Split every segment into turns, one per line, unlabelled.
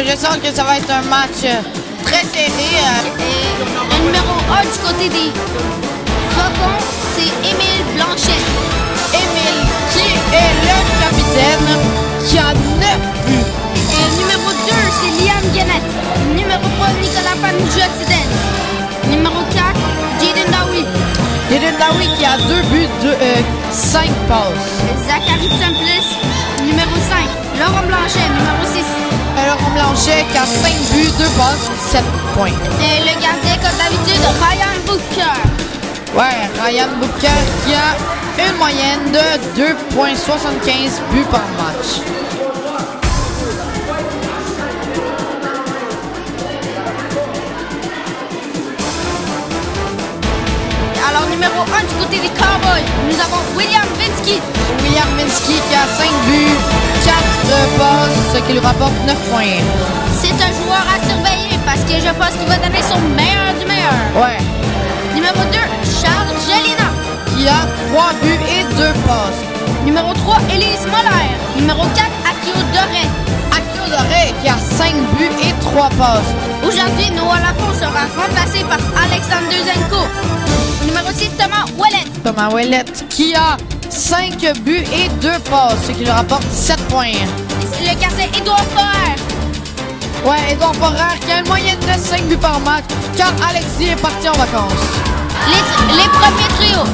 je sens que ça va être un match très serré.
Et le numéro 1 du côté des Faucons, c'est Émile Blanchet.
Émile, qui est le capitaine, qui a 9 buts.
Et le numéro 2, c'est Liam Guénette. Numéro 3, Nicolas Panouja-Tiden. Numéro 4, Jaden Dawi.
Jaden Dawi qui a 2 buts, 5 passes.
Zachary Simplice, numéro 5. Laurent Blanchet, numéro 6.
Laurent Blanchet qui a 5 buts, 2 passes, 7 points.
Et le gardien, comme d'habitude, Ryan Booker.
Ouais, Ryan Booker qui a une moyenne de 2,75 buts par match.
Alors, numéro 1 du côté des Cowboys, nous avons William Vinsky.
William Vinsky qui a 5 buts, 4 passes, ce qui lui rapporte 9 points.
C'est un joueur à surveiller parce que je pense qu'il va donner son meilleur du meilleur.
Ouais.
Numéro 2, Charles Gelina.
Qui a 3 buts et 2 passes.
Numéro 3, Élise Moller. Numéro 4, Akio Doré.
Akio Doré qui a 5 buts et 3 passes.
Aujourd'hui, Noah Lafont sera remplacé par Alexandre Zenko. Numéro 6, Thomas Ouellet.
Thomas Ouellet qui a 5 buts et 2 passes, ce qui lui rapporte 7 points.
Le gardien Édouard Poher.
Ouais, Édouard Poher qui a une moyenne de 5 buts par match car Alexis est parti en vacances.
Les premiers trios,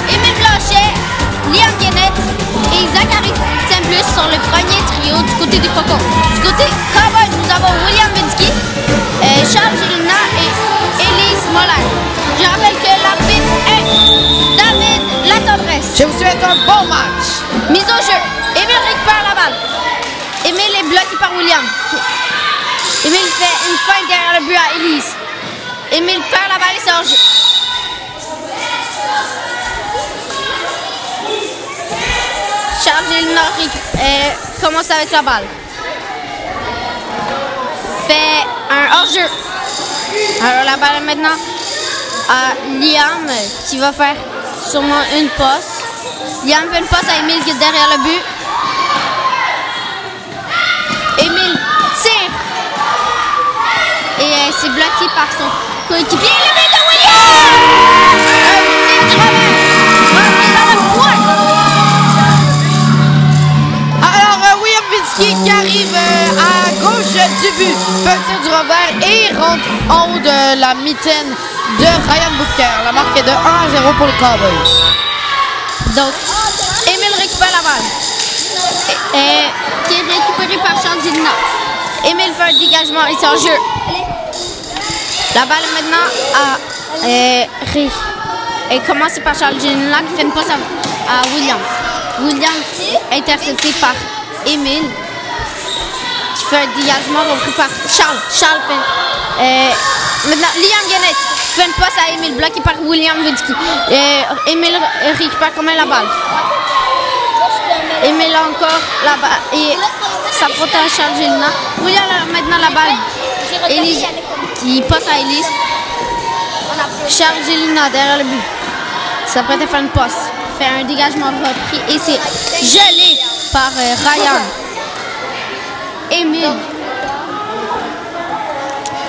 Émile Blanchet, Liam Guénette et Zachary Simplice sont le premier trio du côté des Faucons. Du côté Cowboys, nous avons William Vinsky, Charles Gelina et Élise Moller. Je rappelle que l'arbitre est David Latendresse.
Je vous souhaite un bon match.
Mise au jeu, Émile récupère la balle. Émile est bloqué par William. Émile fait une feinte derrière le but à Élise. Émile perd la balle et c'est hors jeu. Charles Gelina commence avec la balle. Fait un hors-jeu. Alors la balle est maintenant à Liam qui va faire sûrement une passe. Liam fait une passe à Émile qui est derrière le but. Émile tire. Et c'est bloqué par son coéquipier. Le but de William! Un tir du revers. Dans le point.
Qui arrive à gauche du but, fait un tir du revers et rentre en haut de la mitaine de Ryan Booker. La marque est de 1-0 pour les Cowboys.
Donc, Émile récupère la balle, qui est récupérée par Charles Gelina. Émile fait un dégagement et c'est en jeu. La balle est maintenant est commencée par Charles Gelina qui fait une passe à William. William intercepté par Émile qui fait un dégagement repris par Charles. Charles fait maintenant Liam Guénette fait une passe à Émile bloqué par William Vinsky. Émile récupère quand même la balle. Émile a encore la balle et ça protège Charles Gelina. William a maintenant la balle. Élise qui passe à Élise. Charles Gelina derrière le but. Ça prête à faire une passe. Fait un dégagement repris et c'est gelé par Ryan. Émile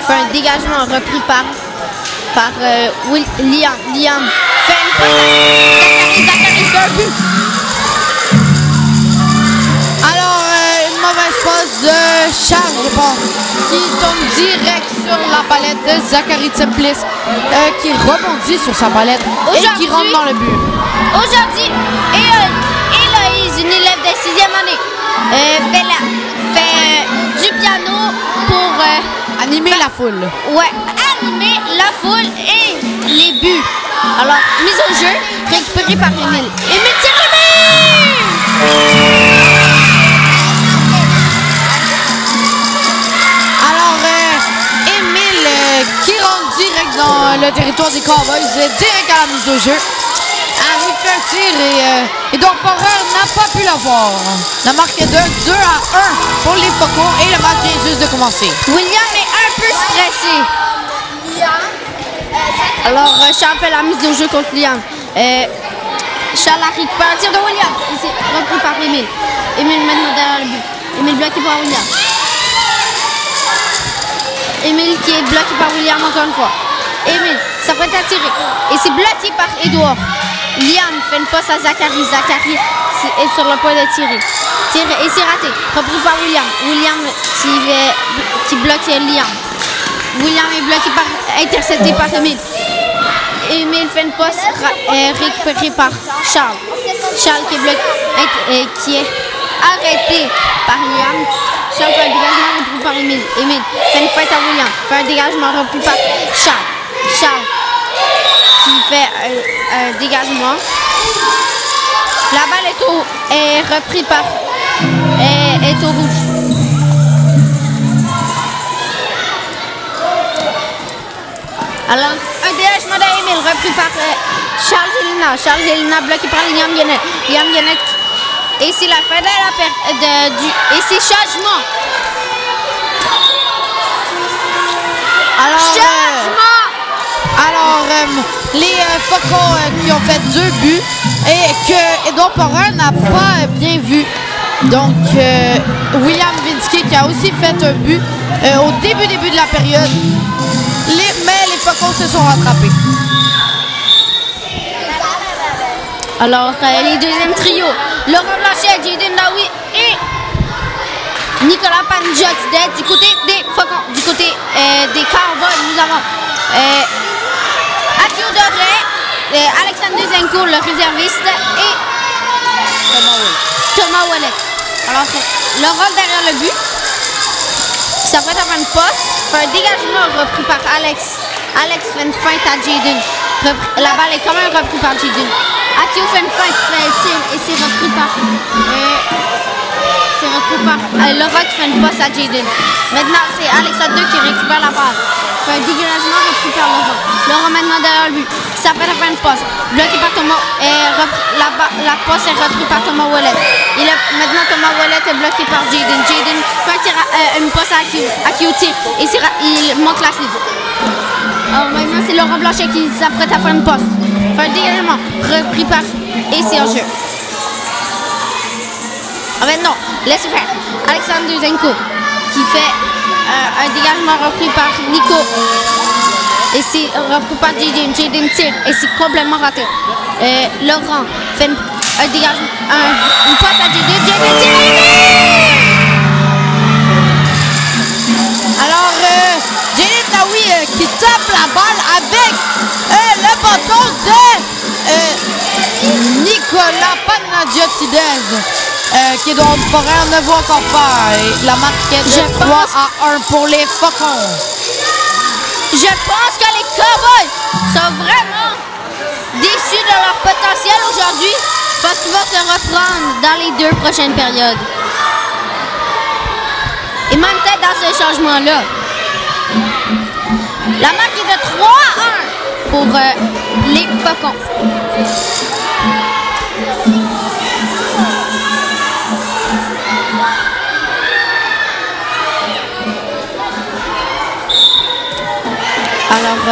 fait un dégagement repris par Liam. Liam fait une passe à Zachary fait un but.
Alors, une mauvaise passe de Charles, je pense, qui tombe direct sur la palette de Zachary Simplice, qui rebondit sur sa palette et qui rentre dans le but.
Aujourd'hui, Héloïse, une élève de 6e année, fait du piano pour
animer la foule.
Ouais, animer la foule et les buts. Alors, mise au jeu, récupérée par Émile. Émile tire le but!
Alors, Émile qui rentre direct dans le territoire des Cowboys, direct à la mise au jeu. Il fait un tir et Édouard Poher n'a pas pu l'avoir. La marque est de 2-1 pour les Faucons et le match vient juste de commencer.
William est un peu stressé. Alors, Charles fait la mise au jeu contre Liam. Charles récupère un tir de William. C'est repris par Émile. Émile maintenant derrière le but. Émile bloqué par William. Émile qui est bloqué par William encore une fois. Émile s'apprête à tirer et c'est bloqué par Edouard. Liam fait une passe à Zachary. Zachary est sur le point de tirer. Tire et c'est raté. Repris par William. William qui bloque Liam. William est bloqué intercepté par Émile. Émile fait une passe récupérée par Charles. Charles qui est bloqué, qui est arrêté par Liam. Charles fait un dégagement repris par Émile. Émile fait une fête à William. Fait un dégagement repris par Charles. Charles qui fait un dégagement. La balle est reprise par est au rouge. Alors, un dégagement d'Émile repris par Charles Gélina. Charles Gélina bloqué par Liam Guenette. Liam Guenette. Et c'est la fin de la perte et c'est changement.
Alors, les Faucons qui ont fait 2 buts et que Edouard Porin n'a pas bien vu. Donc, William Vinsky qui a aussi fait un but au début de la période. Mais les Faucons se sont rattrapés.
Alors, les deuxièmes trios, Laurent Blanchet, Jaden Daoui et Nicolas Panjot du côté des Faucons. Du côté des Cowboys, nous avons Akio Doré, Alexandre Zenko, le réserviste, et Thomas Ouellet. Alors, le rôle derrière le but, ça va être à une passe, fait un dégagement repris par Alex. Alex fait une feinte à Jaden. La balle est quand même reprise par Jaden. Akio fait une feinte, et c'est repris par... Laurent qui fait une passe à Jaden. Maintenant, c'est Alexandre qui récupère la balle. Fait un dégagement repris par Laurent. Laurent maintenant derrière lui. Ça fait la fin de passe. Bloqué par Thomas. La passe est reprise par Thomas Ouellet. Maintenant, Thomas Ouellet est bloqué par Jaden. Jaden fait une passe à Akio. Akio tire et il manque la cible. Alors maintenant, c'est Laurent Blanchet qui s'apprête à faire une passe. Fait un dégagement repris par et c'est en jeu. Maintenant, laissez faire. Alexandre Zenko qui fait un dégagement repris par Nico. Et c'est repris par Jaden. Jaden tire et c'est complètement raté. Laurent fait un dégagement, une passe à Jaden. Jaden tire.
Alors, Jaden Daoui qui tape la balle avec le bâton de Nicolas Panagiotides. Qui est donc Porin ne voit encore pas. Et la marque est de 3-1 pour les Faucons.
Je pense que les Cowboys sont vraiment déçus de leur potentiel aujourd'hui parce qu'ils vont se reprendre dans les 2 prochaines périodes. Et même peut-être dans ce changement-là. La marque est de 3-1 pour les Faucons. Alors,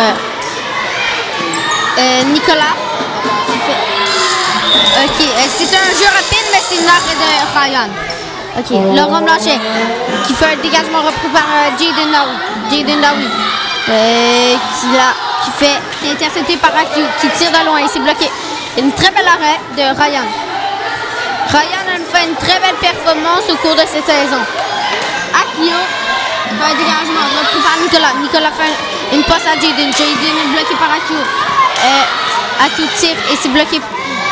Nicolas. Ok, c'est un jeu rapide, mais c'est une arrêt de Ryan. Ok, Laurent Blanchet qui fait un dégagement repris par Jaden Daoui. Qui est intercepté par Akio, qui tire de loin et c'est bloqué. Une très belle arrêt de Ryan. Ryan a fait une très belle performance au cours de cette saison. Akio fait un dégagement repris par Nicolas. Nicolas fait une passe à Jaden. Jaden est bloqué par Akio. Akio tire et c'est bloqué,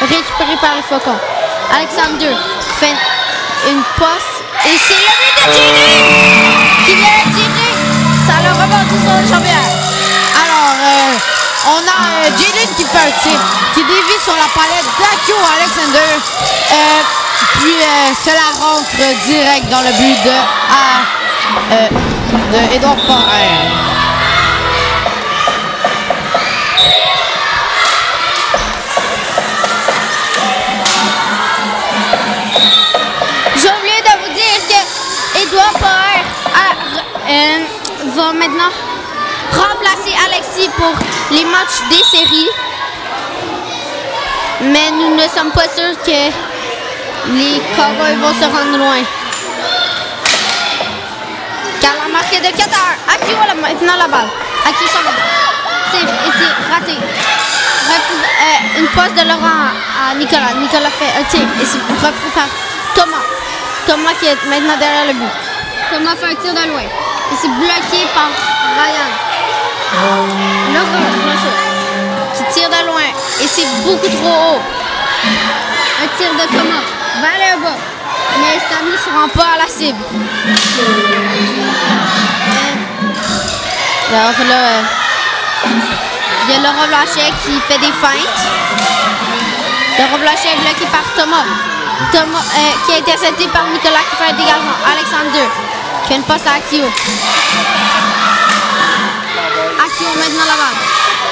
récupéré par les Faucons. Alexandre fait une passe et c'est le but de Jaden qui vient de tirer. Ça le rebondit sur le champion.
Alors, on a Jaden qui fait un tir, qui dévie sur la palette d'Akio Alexander. Puis cela rentre direct dans le but de Edouard Porin.
J'ai oublié de vous dire que Edouard Porin va maintenant remplacer Alexis pour les matchs des séries. Mais nous ne sommes pas sûrs que les Cowboys vont se rendre loin. Car la marqué de 4-1. Akio a maintenant la balle. Akio s'en va. Tire et c'est raté. Une passe de Laurent à Nicolas. Nicolas fait un tir et c'est repris par Thomas. Thomas qui est maintenant derrière le but. Thomas fait un tir de loin. Et c'est bloqué par Ryan. Laurent qui tire de loin. Et c'est beaucoup trop haut. Un tir de Thomas. Vers le bas. Mais ça ne se rend pas à la cible. Alors là, il y a Laurent Blanchet qui fait des feintes. Laurent Blanchet est bloqué par Thomas. Thomas qui est intercepté par Nicolas qui fait un dégagement. Alexandre 2 qui fait une passe à Akio. Akio maintenant la balle.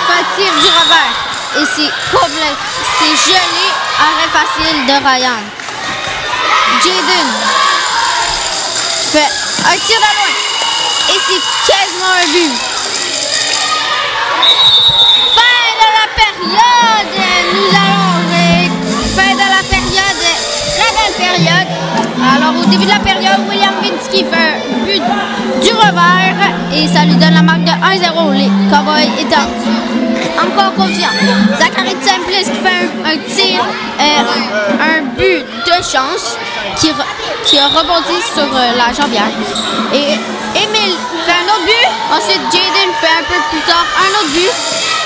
Fait un tir du revers. Et c'est complet. C'est gelé. Arrêt facile de Ryan. Jaden fait un tir de loin. Et c'est quasiment un but. Fin de la période. Nous allons fin de la période. Très belle période. Alors au début de la période, William Vinsky fait un but du revers. Et ça lui donne la marque de 1-0. Les Cowboys étant encore confiants. Zachary Templis qui fait un tir, un but de chance qui a rebondi sur la jambière. Et Émile fait un autre but. Ensuite, Jaden fait un peu plus tard un autre but.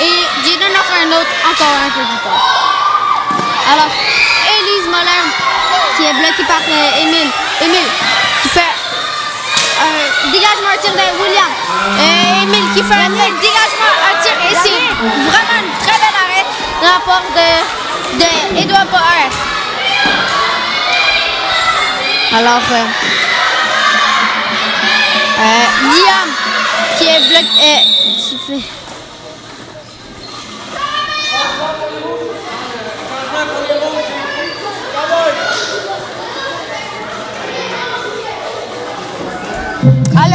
Et Jaden en fait un autre encore un peu plus tard. Alors, Élise Moller qui est bloquée par Émile. Émile qui fait un dégagement, un tir de William. Émile qui fait un dégagement, un tir. Et c'est vraiment une très belle arrêt de la part de Edouard Poher. Alors, Liam qui est bloqué. Qui fait...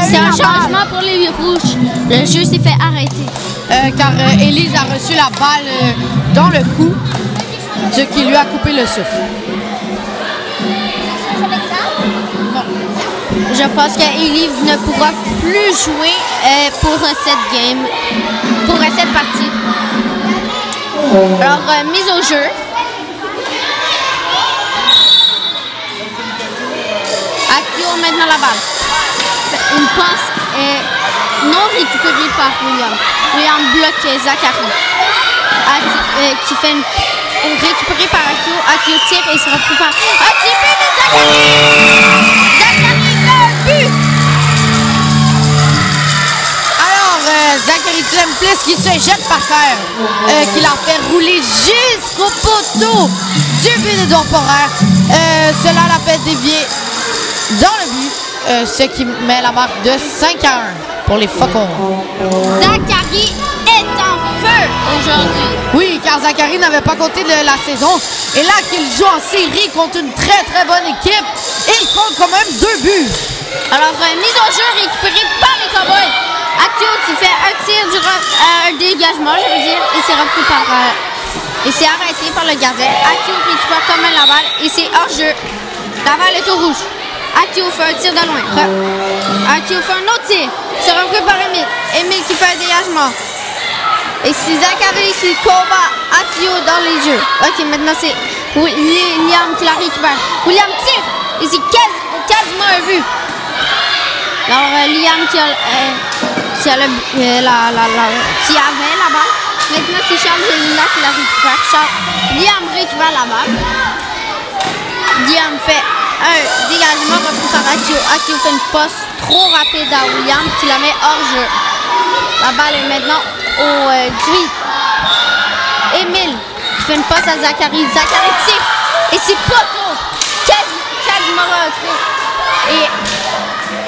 C'est un changement pour les rouges. Le jeu s'est fait arrêter.
Car Élise a reçu la balle dans le cou, ce qui lui a coupé le souffle.
Je pense qu'Élise ne pourra plus jouer pour cette game, pour cette partie. Alors, mise au jeu. Akio maintenant la balle. Une passe est non récupérée par William. William bloque Zachary. Qui fait une récupérée par Akio. Akio tire et se retrouve par un petit but de Zachary! Zachary fait un but!
Alors, Zachary Templis qui se jette par terre, qui l'a fait rouler jusqu'au poteau du but d'Edouard Poher. Cela l'a fait dévier dans le but. Ce qui met la marque de 5-1 pour les Faucons.
Zachary est en feu aujourd'hui.
Oui, car Zachary n'avait pas compté de la saison. Et là qu'il joue en série contre une très très bonne équipe, il compte quand même 2 buts.
Alors, mise au jeu récupérée par les Cowboys. Akio qui fait un tir un dégagement, je veux dire, et c'est repris par... et c'est arrêté par le gardien. Akio récupère quand même la balle et c'est hors-jeu. La balle est au rouge. Akio fait un tir de loin. Akio fait un autre tir. C'est repris par Émile. Émile qui fait un dégagement. Et c'est Zachary qui combat Akio dans les jeux. Ok, maintenant c'est William qui la récupère. William tire. Et c'est quasiment un but. Alors, Liam qui avait la balle. Maintenant, c'est Charles Zelina qui la récupère. Liam récupère la balle. Liam fait un dégagement repris par Akio. Akio fait une passe trop rapide à William qui la met hors jeu. La balle est maintenant au gris. Émile qui fait une passe à Zachary. Zachary tire. Et c'est pas trop. Quasiment rentré.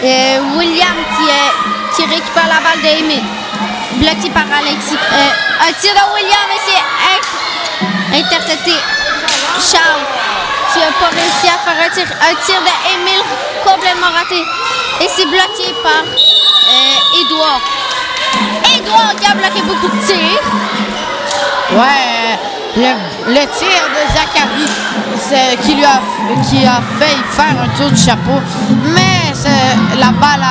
Et William qui récupère la balle d'Émile. Bloqué par Alexis. Un tir de William et c'est intercepté. Charles qui n'a pas réussi à faire un tir d'Émile complètement raté. Et c'est bloqué par Edouard. Edouard qui a bloqué beaucoup de tirs.
Ouais, le tir de Zachary qui a failli faire un tour du chapeau. Mais la balle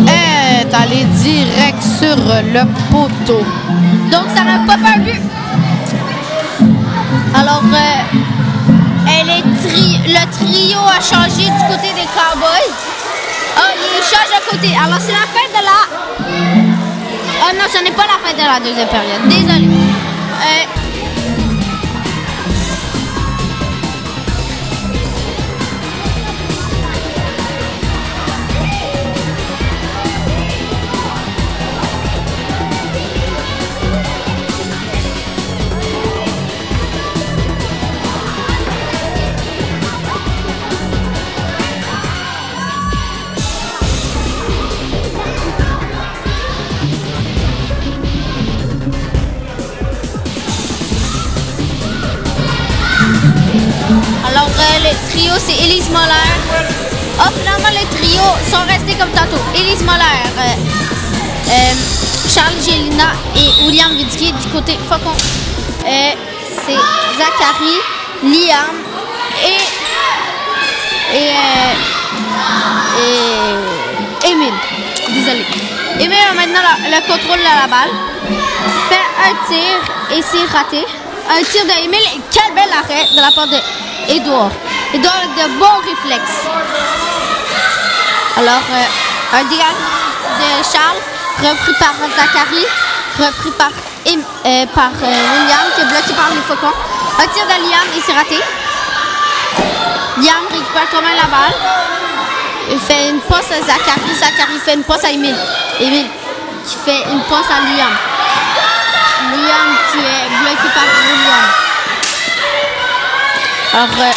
est allé direct sur le poteau.
Donc, ça n'a pas fait un but. Alors, le trio a changé du côté des Cowboys. Oh, il change de côté. Alors, c'est la fin de la... Oh non, ce n'est pas la fin de la deuxième période. Désolé. Alors, le trio, c'est Élise Moller. Oh, finalement, les trios sont restés comme tantôt. Élise Moller, Charles Gélina et William Vidier du côté Faucon. C'est Zachary, Liam et Émile. Désolé. Émile a maintenant le contrôle de la balle. Fait un tir et c'est raté. Un tir d'Émile. Quel bel arrêt de la part d'Edouard. Edouard avec de bons réflexes. Alors, un dégage de Charles, repris par Zachary, repris par William, qui est bloqué par les Faucons. Un tir de Liam et c'est raté. Liam récupère quand même la balle. Il fait une passe à Zachary. Zachary fait une passe à Émile. Émile qui fait une passe à Liam. Liam qui est bloqué par William. Alors,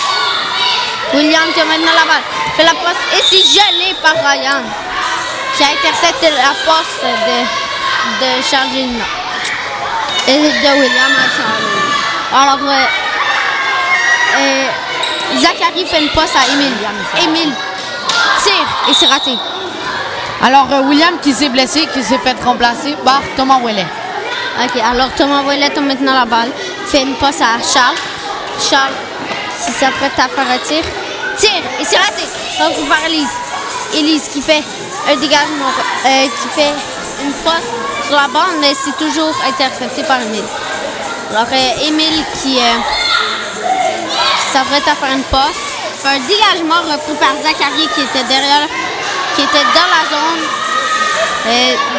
William qui a maintenant la balle. Fait la passe et c'est gelé par Ryan. Qui a intercepté la passe de Charles Gélina. Et de William à Charles. Alors, Zachary fait une passe à Émile. Émile tire et c'est raté.
Alors, William qui s'est blessé, qui s'est fait remplacer par Thomas Ouellet.
Ok, alors Thomas Ouellet a maintenant la balle. Fait une passe à Charles. Charles, si ça prête à faire un tir. Tire et c'est raté. Donc, par Élise. Élise qui fait un dégagement, qui fait une passe sur la bande, mais c'est toujours intercepté par Émile. Alors, Émile qui s'apprête à faire une passe. Fait un dégagement repris par Zachary qui était derrière, qui était dans la zone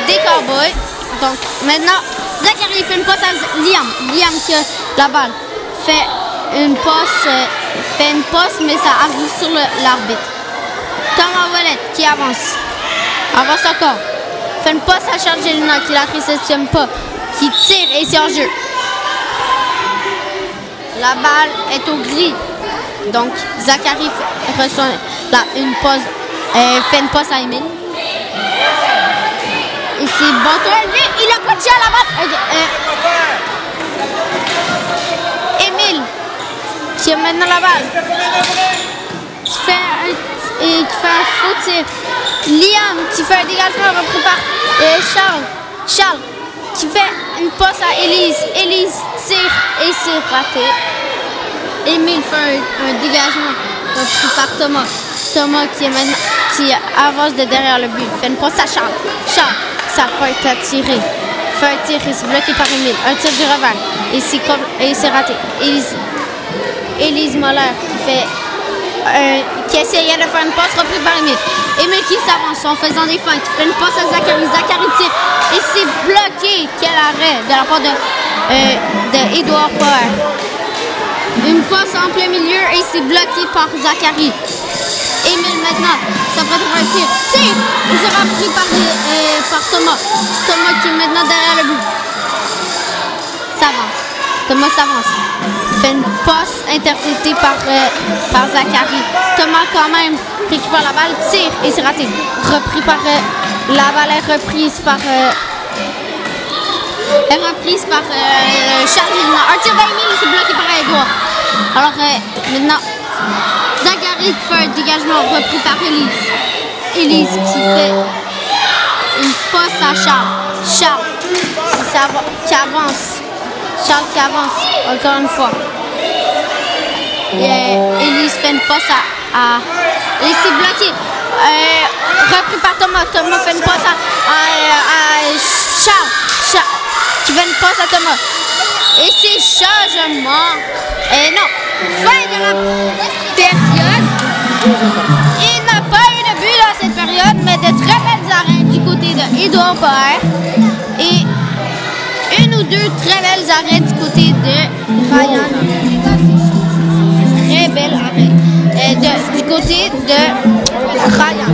des Cowboys. Donc, maintenant, Zachary fait une passe à Liam. Liam qui a la balle. Fait une passe, mais ça arrive sur l'arbitre. Thomas Ouellet qui avance. Avance encore. Fait une passe à Charles Gélina qui la réceptionne pas. Qui tire et c'est en jeu. La balle est au gris. Donc, Zachary reçoit une passe, fait une passe à Émile. Et c'est bon. Il a pas de tir à la balle. Émile qui a maintenant la balle. Qui fait un faux tir. Liam qui fait un dégagement repris par Charles. Charles qui fait une passe à Élise. Élise tire et c'est raté. Émile fait un dégagement repris par Thomas. Thomas qui avance de derrière le but. Fait une passe à Charles. Charles, ça peut être tiré. Fait un tir et c'est bloqué par Émile. Un tir du revers. Et c'est raté. Élise Moller qui essayait de faire une passe reprise par Émile. Émile qui s'avance en faisant des feintes. Fait une passe à Zachary. Zachary tire. Et c'est bloqué. Quel arrêt de la part de Edouard Power. Une passe en plein milieu et c'est bloqué par Zachary. Émile maintenant, ça peut être un tir. Tire! Il sera pris par Thomas. Thomas qui est maintenant derrière le but. S'avance. Thomas s'avance. Fait une passe interceptée par Zachary. Thomas quand même récupère la balle, tire et c'est raté. Repris par la balle est reprise par Charles Gélina. Un tir d'Émile, c'est bloqué par Edouard. Alors maintenant, Zachary qui fait un dégagement repris par Élise. Élise qui fait une passe à Charles. Charles qui avance. Charles qui avance encore une fois. Et Élise fait une passe et c'est bloqué. repris par Thomas. Thomas fait une passe à Charles. Qui fait une passe à Thomas. Et c'est changement. Non, fin de la période. Il n'a pas eu de but dans cette période, mais de très belles arrêts du côté de Édouard Poher. Et une ou deux très belles arrêts du côté de Ryan. Très belle arrêt. Du côté de Ryan.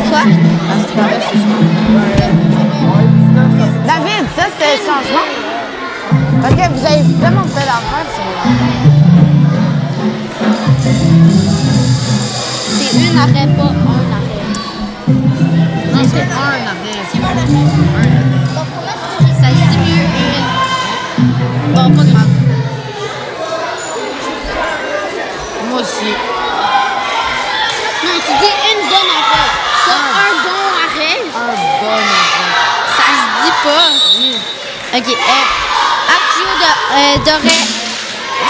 Quoi?
David, ça c'était le changement. Ok, vous avez vraiment fait l'affaire,
c'est une arrêt, pas un arrêt.
Non, c'est un arrêt.
Ça se dit mieux une. Bon, pas grave.
Moi aussi.
Non, tu dis une bonne arrêt. Pas un bon arrêt.
Un bon arrêt.
Ça se dit pas.
Oui.
Ok. Akio Doré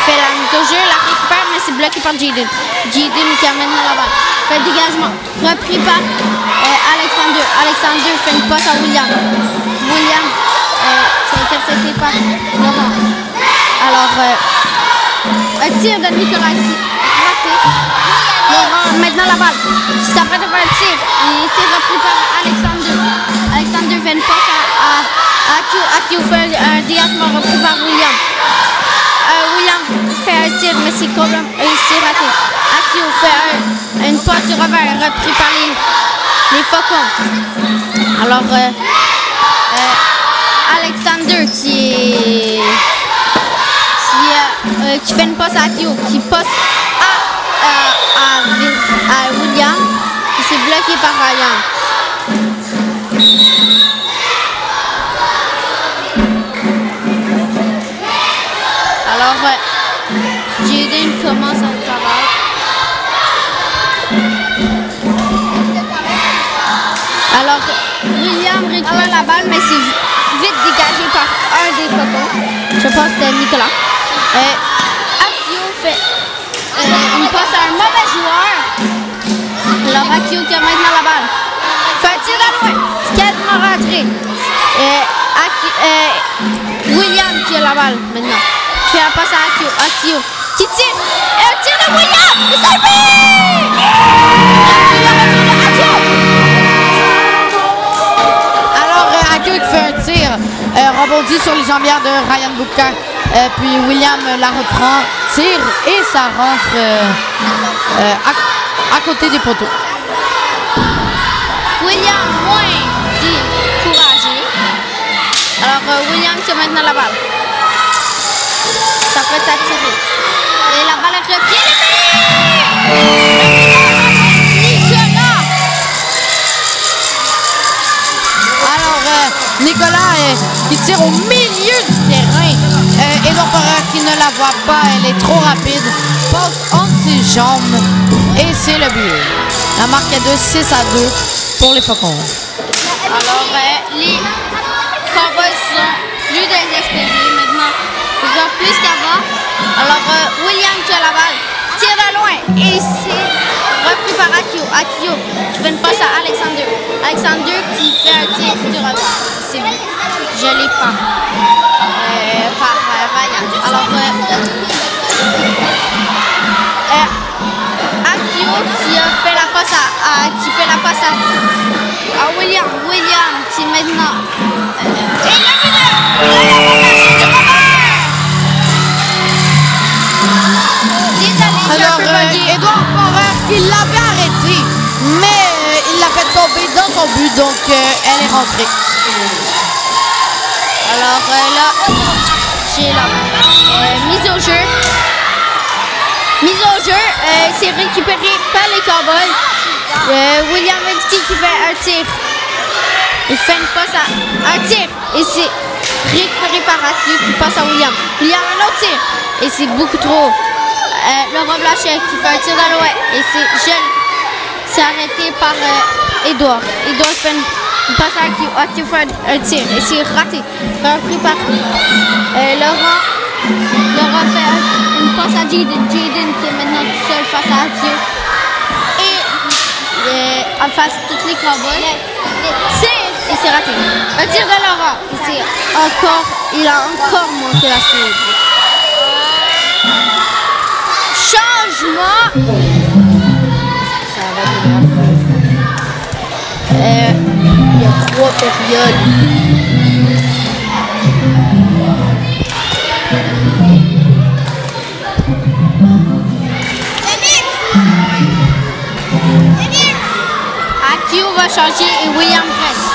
fait la mise au jeu, la récupère, mais c'est bloqué par Jaden. Jaden qui amène la balle. Fait le dégagement. Repris par Alexander. Alexander fait une passe à William. William c'est intercepté par Laurent. Alors, un tir de Nicolas ici. Raté. Laurent maintenant la balle. Il s'apprête à faire le tir. Et c'est repris par Alexander. Alexander fait une passe à Akio fait un dégagement repris par William. William fait un tir, mais c'est raté. Akio fait une passe sur revers repris par les Faucons. Alors, Alexander qui fait une passe à Akio, qui passe à William, et c'est bloqué par Ryan. Alors, Jaden commence un travail. Alors, William récupère la balle, mais c'est vite dégagé par un des Faucons. Je pense que c'était Nicolas. Akio fait une passe à un mauvais joueur. Alors, Akio qui a maintenant la balle. Fait un tir de loin. C'est quasiment rentré. William qui a la balle maintenant. Qui fait la passe à Akio. Akio qui tire. Et un tir de William. Et c'est le but!
Alors, Akio qui fait un tir, rebondit sur les jambières de Ryan Bubka. Puis William la reprend, tire et ça rentre à côté des poteaux.
William moins découragé. Alors, William qui a maintenant la balle. Ça peut être attiré. Et la balle est reprise. Nicolas!
Alors, Nicolas qui tire au milieu du terrain. Édouard Poher qui ne la voit pas, elle est trop rapide. Passe entre ses jambes et c'est le but. La marque est de 6-2 pour les Faucons.
Alors, les Cowboys sont plus désespérés maintenant. Ils ont plus qu'avant. Alors, William qui a la balle, tire de loin et c'est repris par Akio. Akio qui fait une passe à Alexander. Alexander qui fait un tir de revers. C'est gelé par Ryan. Alors, Akio qui fait la passe à William. William qui maintenant et le but de
Alors, Édouard Poher qui l'avait arrêté, mais il l'a fait tomber dans son but, donc elle est rentrée.
Alors là, j'ai la mise au jeu. Mise au jeu, c'est récupéré par les Cowboys. William Wenski qui fait un tir. Il fait une passe à un tir et c'est récupéré par Akio qui passe à William. William un autre tir et c'est beaucoup trop. Laurent Blanchet qui fait un tir de loin et c'est arrêté par Édouard. Édouard fait une passe à Akio. Akio fait un tir et c'est raté. Repris par Laurent. Laurent fait une passe à Jaden. Jaden qui est maintenant tout seul face à Akio. Et en face toutes les cowboys. Tire et c'est raté. Un tir de Laura. Il a encore manqué la cible. Changement. Ça va devenir. Il y a 3 périodes. Akio va changer et William reste.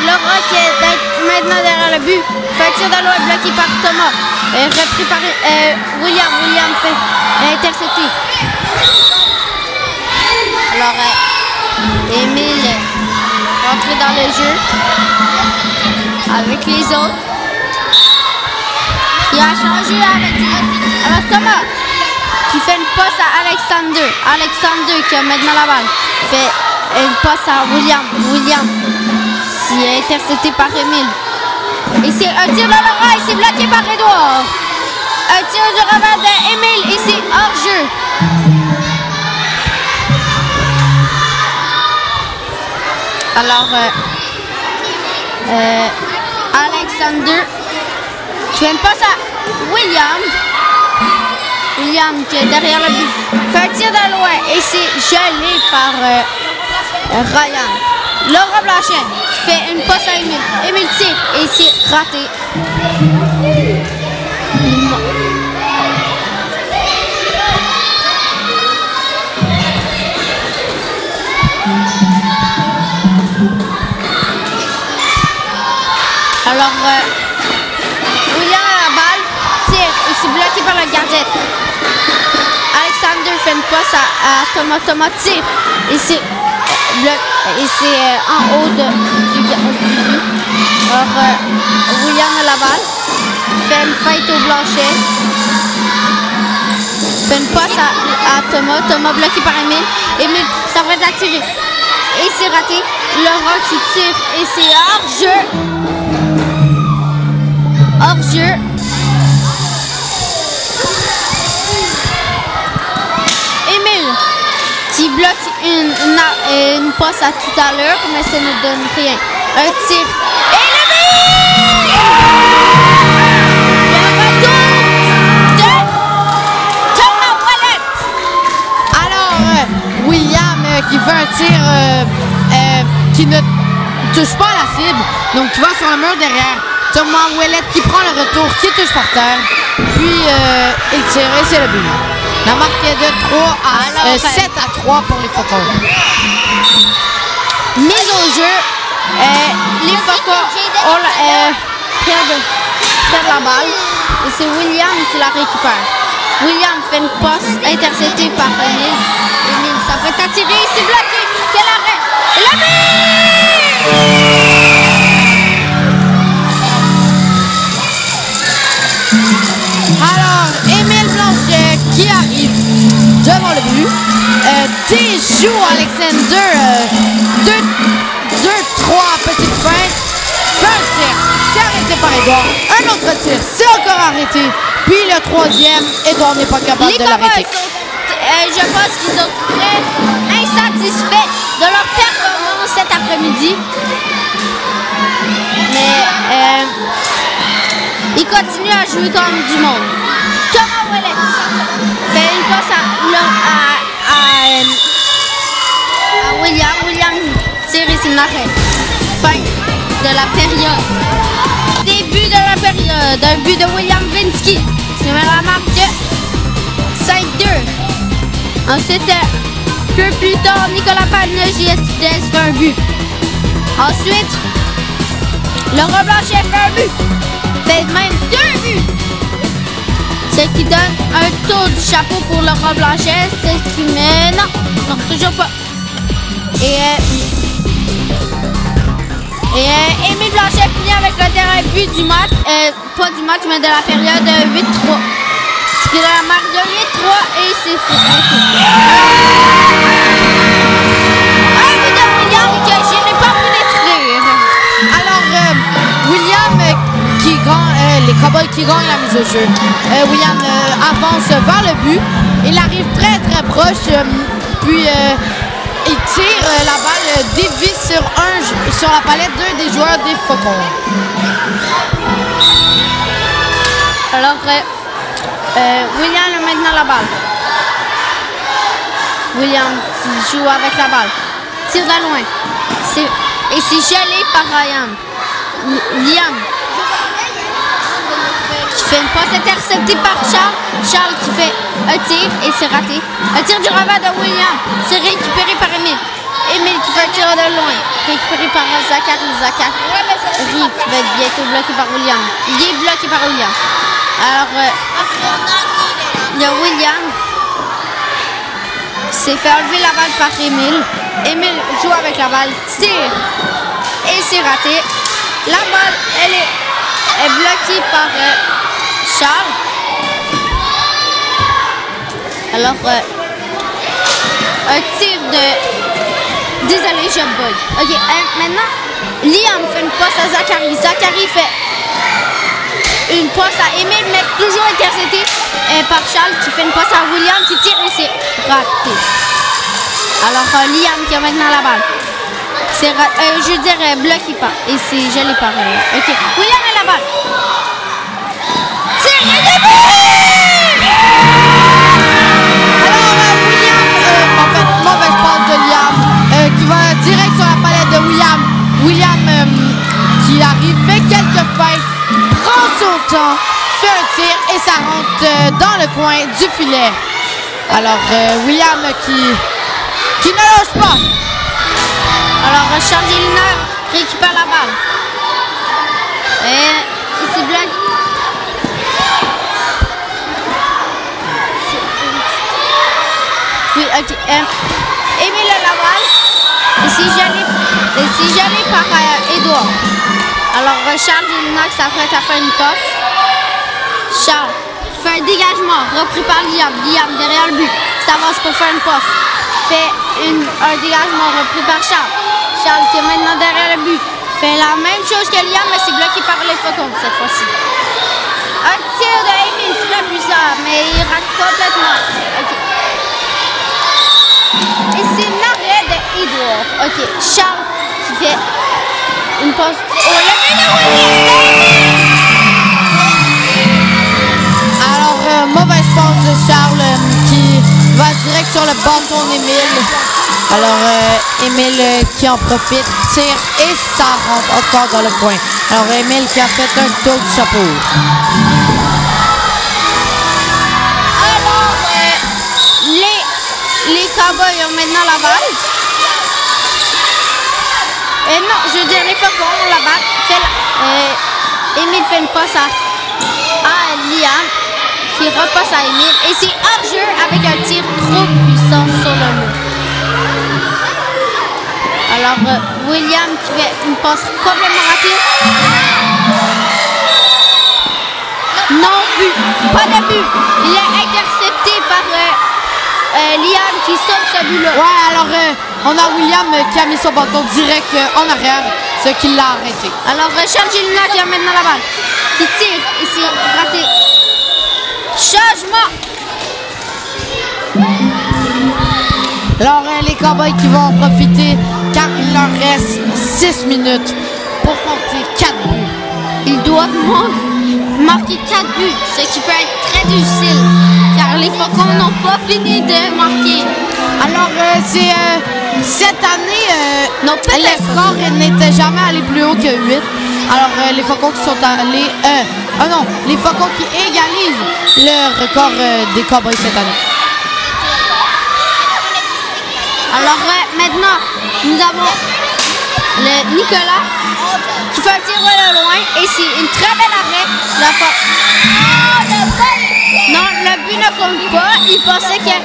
Laura qui est maintenant derrière le but. Fait un tir de l'eau bloqué par Thomas. Repris par William. William fait intercepté. Alors, Émile rentré dans le jeu avec les autres. Il a changé avec Thomas qui fait une passe à Alexander. Alexander qui a maintenant la balle. Fait une passe à William. William qui est intercepté par Émile. Et c'est un tir de Laura et c'est bloqué par Edouard. Un tir de revers d'Émile et c'est hors-jeu. Alors, Alexander qui fait une passe à William. William qui est derrière le but. Fait un tir de loin et c'est gelé par Ryan. Laura Blanchet fait une passe à Émile. Émile tire et c'est raté. Alors, William a la balle, tire et c'est bloqué par le gardien. Alexander fait une passe à Thomas. Thomas tire et c'est en haut du but. Alors, William a la balle, fait une feinte au Blanchet, fait une passe à Thomas. Thomas bloqué par Émile. Émile s'apprête à tirer et c'est raté. Laura qui tire et c'est hors-jeu. Hors-jeu. Émile qui bloque une passe à tout à l'heure, mais ça ne donne rien. Un tir. Et le but! Le retour de Thomas Ouellet.
Alors, William qui fait un tir qui ne touche pas à la cible, donc qui va sur le mur derrière. Thomas Ouellet qui prend le retour, qui touche par terre, puis il tire et c'est le but. La marque est de 7 à 3 pour les Faucons.
Mise au jeu, les Faucons perdent la balle et c'est William qui la récupère. William fait une passe interceptée par Émile. Émile s'apprête à tirer, c'est bloqué. Quel arrêt! Et le but!
Alors, Émile Blanchet qui arrive devant le but. Déjoue Alexander. 2-3 petites feintes. Fait un tir. C'est arrêté par Edouard. Un autre tir. C'est encore arrêté. Puis le troisième, Edouard n'est pas capable de l'arrêter.
Je pense qu'ils sont très insatisfaits de leur performance cet après-midi. Mais ils continuent à jouer comme du monde. Thomas Ouellet fait une passe à William. William tire et c'est une arrêt. Fin de la période. Début de la période. Un but de William Vinsky. C'est la marque de 5-2. Ensuite, peu plus tard, Nicolas Palne, JSDS fait un but. Ensuite, Laura Blanchet fait un but. Fait même 2 buts. Ce qui donne un tour du chapeau pour Laura Blanchet. Ce qui met... Non, toujours pas. Et Émile Blanchet finit avec le dernier but du match. Pas du match, mais de la période 8-3. Ce qui est la marque de 8-3 et c'est fait. Un but de William que je n'ai pas pu détruire.
Alors, William qui gagne, les Cowboys qui gagnent la mise au jeu. William avance vers le but. Il arrive très très proche. Puis il tire la balle dévie sur la palette d'un des joueurs des Faucons.
Alors, William a maintenant la balle. William qui joue avec la balle. Tire de loin. Et c'est gelé par Ryan. Liam qui fait une passe interceptée par Charles. Charles qui fait un tir et c'est raté. Un tir du revers de William. C'est récupéré par Émile. Émile qui fait un tir de loin. Récupéré par Zachary. Zachary qui va être bientôt bloqué par William. Il est bloqué par William. Alors, il y a William qui s'est fait enlever la balle par Émile. Émile joue avec la balle, tire et c'est raté. La balle, elle est bloquée par Charles. Alors, un tir de... Désolé, je bug. OK, maintenant, Liam fait une passe à Zachary. Zachary fait une passe à Émile, mais toujours intercepté par Charles qui fait une passe à William qui tire et c'est raté. Alors, Liam qui a maintenant la balle. C'est je veux dire bloqué pas. Et c'est gelé par... OK, William a la balle. Tire et début!
Alors, William, en fait, mauvaise passe de Liam qui va direct sur la palette de William. William qui arrive, fait quelques feintes, prend son temps, fait un tir et ça rentre dans le coin du filet. Alors, William qui ne lâche pas.
Alors, Charles Gélina récupère la balle. Et ici, Blanc. Oui, OK. Émile a la balle. Et c'est gelé par Edouard. Alors, Charles Gélina qui s'apprête à faire une passe. Charles fait un dégagement, repris par Liam. Liam derrière le but. S'avance pour faire une passe. Fait un dégagement repris par Charles. Charles qui est maintenant derrière le but. Fait la même chose que Liam, mais c'est bloqué par les Faucons cette fois-ci. Un tir de Émile très puissant, mais il rate complètement. OK. Et c'est l'arrêt d'Edouard. OK. Charles qui fait une passe. Oh, le but de William!
Alors, mauvaise passe de Charles qui va direct sur le bâton d'Émile. Alors, Émile qui en profite, tire et ça rentre encore dans le coin. Alors, Émile qui a fait un tour du chapeau.
Alors, les Cowboys ont maintenant la balle. Non, je veux dire, les Faucons ont la balle. Émile fait une passe à Liam qui repasse à Émile. Et c'est hors-jeu avec un tir trop puissant sur le mur. Alors, William qui fait une passe complètement ratée. Non but, pas de but. Il est intercepté par Liam qui sauve ce but-là.
Ouais, alors on a William qui a mis son bâton direct en arrière, ce qui l'a arrêté.
Alors, Charles Gélina qui a maintenant la balle, qui tire et c'est raté. Changement.
Alors, les Cowboys qui vont en profiter car il leur reste 6 minutes pour compter 4 buts.
Ils doivent marquer 4 buts, ce qui peut être très difficile car les Faucons n'ont pas fini de marquer.
Alors, cette année, les scores n'étaient jamais allés plus haut que 8. Alors, les Faucons qui sont allés... les Faucons qui égalisent le record des Cowboys cette année.
Alors maintenant, nous avons le Nicolas qui fait un tir de loin et c'est une très belle arrêt. Non, le but ne compte pas. Il pensait que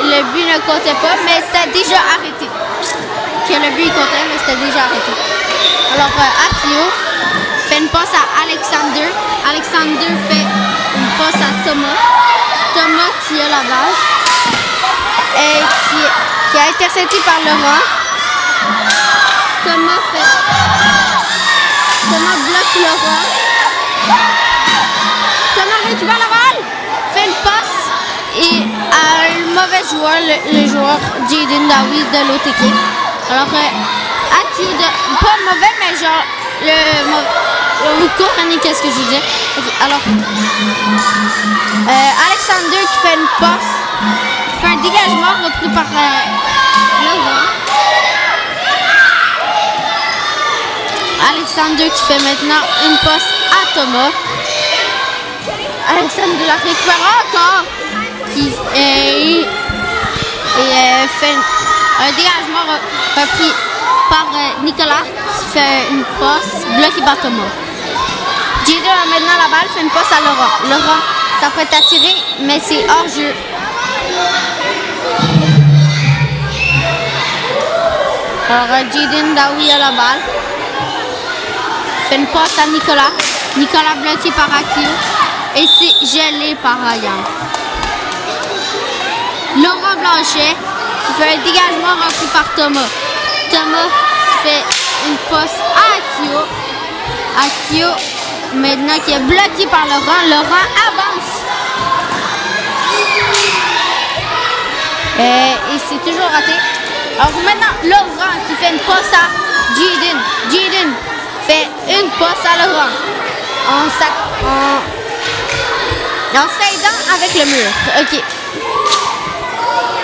le but ne comptait pas, mais c'était déjà arrêté. Que le but comptait, mais c'était déjà arrêté. Alors, Akio fait une passe à Alexander. Alexander fait une passe à Thomas. Thomas qui a la balle. Et qui a intercepté par Laurent. Thomas bloque Laurent. Thomas récupère la balle. Fait une passe. Et le mauvais joueur, le joueur Jaden Dawi de l'autre équipe. Alors, Akio, pas mauvais, mais genre, vous comprenez qu'est-ce que je veux dire. Okay, alors, Alexander qui fait une passe, qui fait un dégagement repris par Laurent. Alexander qui fait maintenant une passe à Thomas. Alexander la récupère encore. Qui fait un dégagement repris par Nicolas qui fait une passe bloquée par Thomas. Jaden a maintenant la balle, fait une passe à Laurent. Laurent s'apprête à tirer, mais c'est hors-jeu. Alors Jaden Dawi a la balle. Fait une passe à Nicolas. Nicolas bloqué par Akio. Et c'est gelé par Ryan. Laurent Blanchet qui fait un dégagement repris par Thomas. Thomas fait une passe à Akio. Akio, maintenant qui est bloqué par Laurent. Laurent avance. Et c'est toujours raté. Alors maintenant, Laurent qui fait une passe à Jaden. Jaden fait une passe à Laurent. En s'aidant avec le mur. OK.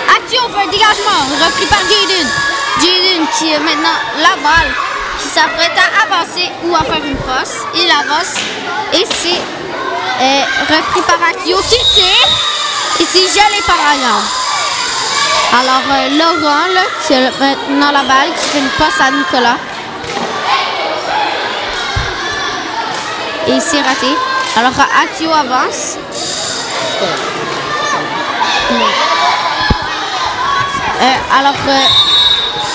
Akio fait un dégagement repris par Jaden. Jaden qui a maintenant la balle, qui s'apprête à avancer ou à faire une passe. Il avance et c'est repris par Akio qui tire et c'est gelé par Ryan. Alors Laurent là, qui a maintenant la balle, qui fait une passe à Nicolas. Et c'est raté. Alors Akio avance. Alors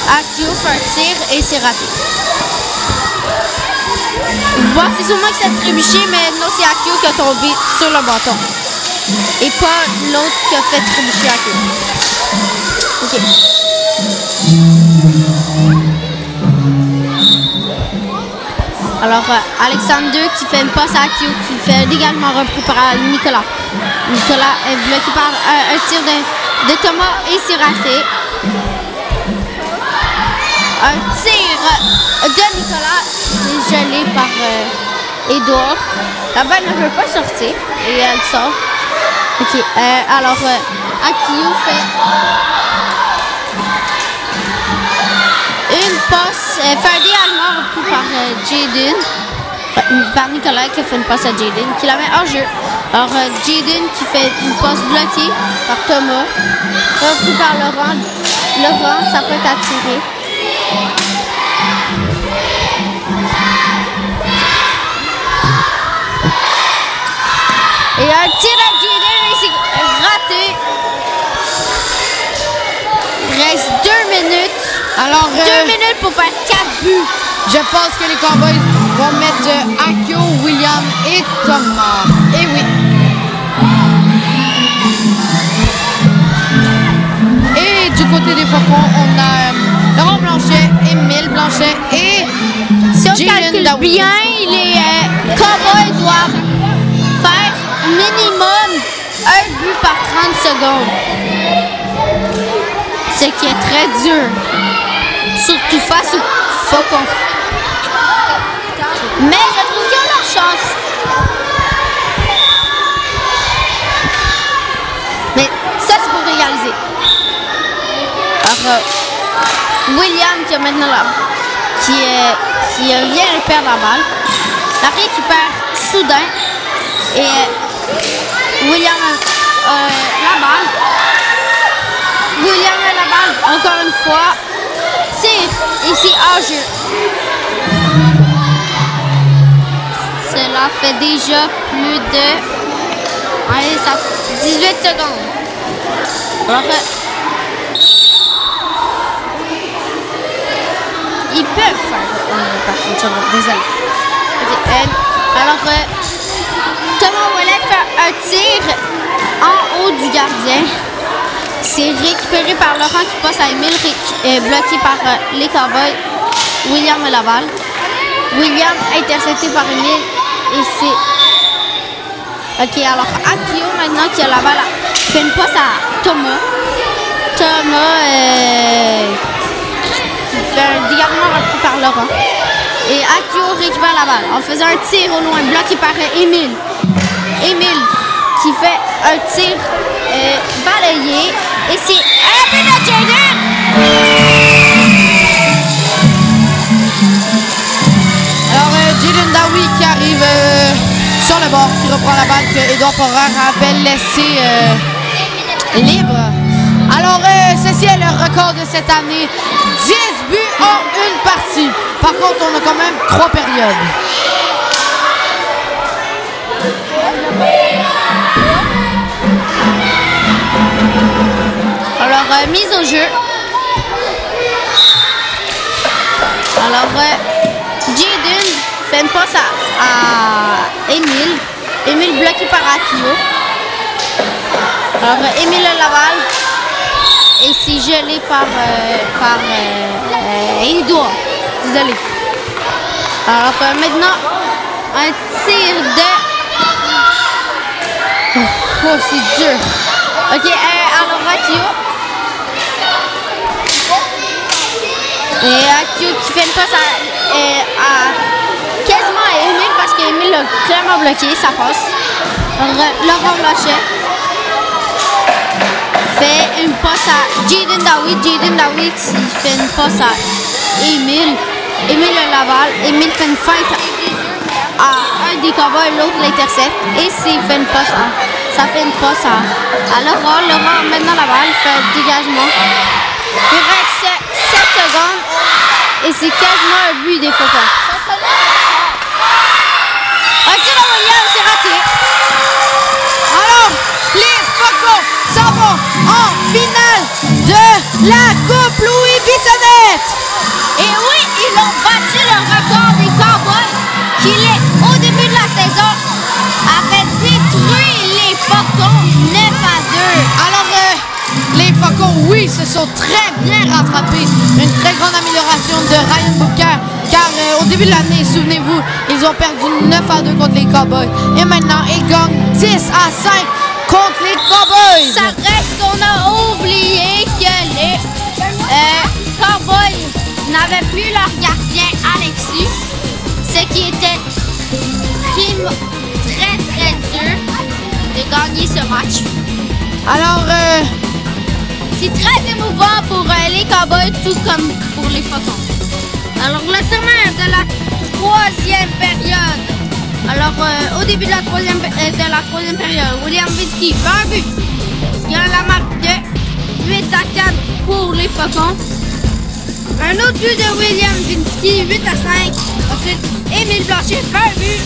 Akio fait un tir et c'est raté. Vous pensez sûrement que c'est trébuché, mais non, c'est Akio qui a tombé sur le bâton. Et pas l'autre qui a fait trébucher Akio. OK. Alors, Alexander qui fait une passe à Akio, qui fait un dégagement repris par Nicolas. Nicolas est bloqué par un tir de Thomas et c'est raté. Un tir de Nicolas est gelé par Edouard. La balle ne veut pas sortir et elle sort. OK. Alors, Akio fait une passe, fait un dégagement repris par Jaden, par Nicolas qui a fait une passe à Jaden, qui la met hors jeu. Alors Jaden qui fait une passe bloquée par Thomas, repris par Laurent. Laurent s'apprête à tirer. Et un tir à Jaden et c'est raté. Il reste 2 minutes.
Alors,
2 minutes pour faire 4 buts.
Je pense que les Cowboys vont mettre Akio, William et Thomas. Et oui. Et du côté des Faucons, on a Laurent Blanchet, Émile Blanchet et
Si on
Jaden
calcule
Dawi.
bien, les Cowboys doivent faire minimum 1 but par 30 secondes. Ce qui est très dur. Surtout face aux Faucons. Mais je trouve qu'ils ont leur chance. Mais ça, c'est pour réaliser. Alors, William qui a maintenant qui vient de perdre la balle. La récupère soudain. Et William a la balle. William a la balle encore une fois. Tire et c'est hors-jeu. Cela fait déjà plus de 18 secondes. Alors, ils peuvent faire par contre sur le désolé. Okay, alors, Thomas Ouellet fait un tir en haut du gardien. C'est récupéré par Laurent qui passe à Émile, bloqué par les Cowboys, William et Laval. William intercepté par Émile et c'est... Ok, alors Akio maintenant qui a la balle, fait une passe à Thomas. Thomas qui fait un dégagement repris par Laurent. Et Akio récupère la balle en faisant un tir au loin, bloqué par Émile. Émile qui fait un tir balayé. Et c'est un but de Jaden!
Alors, Jaden Dawi qui arrive sur le bord, qui reprend la balle que Édouard Porreur avait laissé libre. Alors, ceci est le record de cette année. 10 buts en une partie. Par contre, on a quand même 3 périodes.
Alors, mise au jeu. Alors, Jaden fait une passe à Émile. Émile bloqué par Akio. Alors, Émile Laval. Et c'est gelé par Édouard. Désolé. Alors, maintenant, un tir de... Oh, c'est dur. Ok, alors Akio. Et Akio qui fait une passe à quasiment à Émile parce qu'Émile l'a clairement bloqué, ça passe. Laurent Blanchet fait une passe à Jaden Dawi. Jaden Dawi qui fait une passe à Émile. Émile Laval. Émile fait une feinte à un des Cowboys, l'autre l'intercepte. Et fait une passe ça fait une passe à Laurent. Laurent maintenant la balle, fait un dégagement. Il reste 7 secondes et c'est quasiment un but des Faucons. Un tir de William, c'est raté.
Alors, les Faucons s'en vont en finale de la Coupe Louis Bissonnette.
Et oui, ils ont battu le record des Cowboys qui, au début de la saison, avait détruit les Faucons 9-2.
Alors, les Faucons, oui, se sont très bien rattrapés. Une très grande amélioration de Ryan Booker, car au début de l'année, souvenez-vous, ils ont perdu 9-2 contre les Cowboys. Et maintenant, ils gagnent 10-5 contre les Cowboys.
Ça reste qu'on a oublié que les Cowboys n'avaient plus leur gardien Alexis, ce qui était très très dur de gagner ce match.
Alors,
c'est très émouvant pour les Cowboys, tout comme pour les Faucons. Alors, le sommaire de la troisième période. Alors, au début de la troisième période, William Vinsky fait un but. Il y a la marque de 8-4 pour les Faucons. Un autre but de William Vinsky, 8-5. Ensuite, Émile Blanchet fait un but.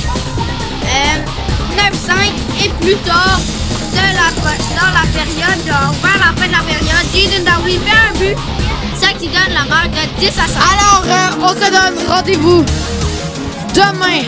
9-5. Et plus tard, dans la période, vers la fin de la période, Jaden Dawi fait un but. Ça qui donne la marque de 10-5.
Alors, on se donne rendez-vous demain